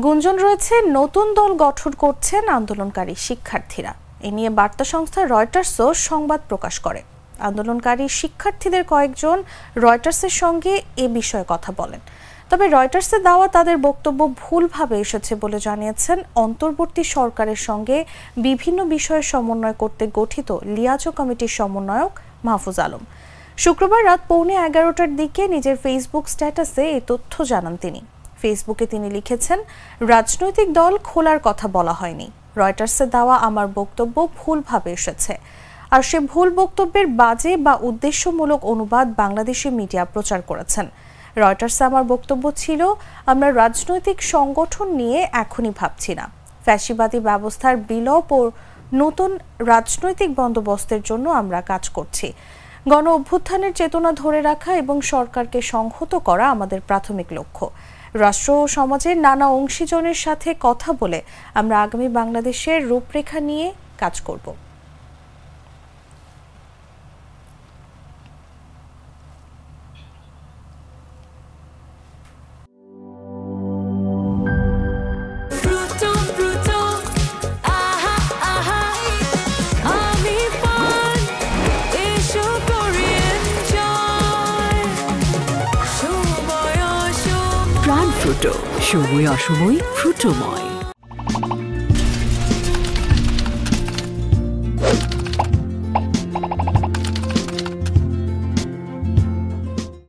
গুঞ্জন রয়েছে নতুন দল গঠন করছেন আন্দোলনকারী শিক্ষার্থীরা। এ নিয়ে বার্তা সংস্থা রয়টার্সও সংবাদ প্রকাশ করে। আন্দোলনকারী শিক্ষার্থীদের কয়েকজন রয়টার্সের সঙ্গে এ বিষয়ে কথা বলেন। তবে রয়টার্সে দেওয়া তাদের বক্তব্য ভুলভাবে এসেছে বলে জানিয়েছেন অন্তর্বর্তী সরকারের সঙ্গে বিভিন্ন বিষয়ে সমন্বয় করতে গঠিত লিয়াজো কমিটির সমন্বয়ক মাহফুজ আলম। শুক্রবার রাত 11:15টার দিকে নিজের ফেসবুক স্ট্যাটাসে এই তথ্য জানান তিনি। ফেসবুকে তিনি লিখেছেন, রাজনৈতিক দল খোলার কথা বলা হয়নি, রয়টার্সে দেওয়া আমার বক্তব্য ভুলভাবে এসেছে। আর সে ভুল বক্তব্যের বাজে বা উদ্দেশ্যমূলক অনুবাদ বাংলাদেশি মিডিয়া প্রচার করেছেন। রয়টার্সে আমার বক্তব্য ছিল, আমরা রাজনৈতিক সংগঠন নিয়ে এখনই ভাবছি না, ফ্যাসিবাদী ব্যবস্থার বিলোপ ও নতুন রাজনৈতিক বন্দোবস্তের জন্য আমরা কাজ করছি। গণ অভ্যুত্থানের চেতনা ধরে রাখা এবং সরকারকে সংহত করা আমাদের প্রাথমিক লক্ষ্য। রাষ্ট্র ও সমাজের নানা অংশীজনের সাথে কথা বলে আমরা আগামী বাংলাদেশের রূপরেখা নিয়ে কাজ করব। প্রাণ ফ্রুটো, সময় অসময় ফ্রুটোময়।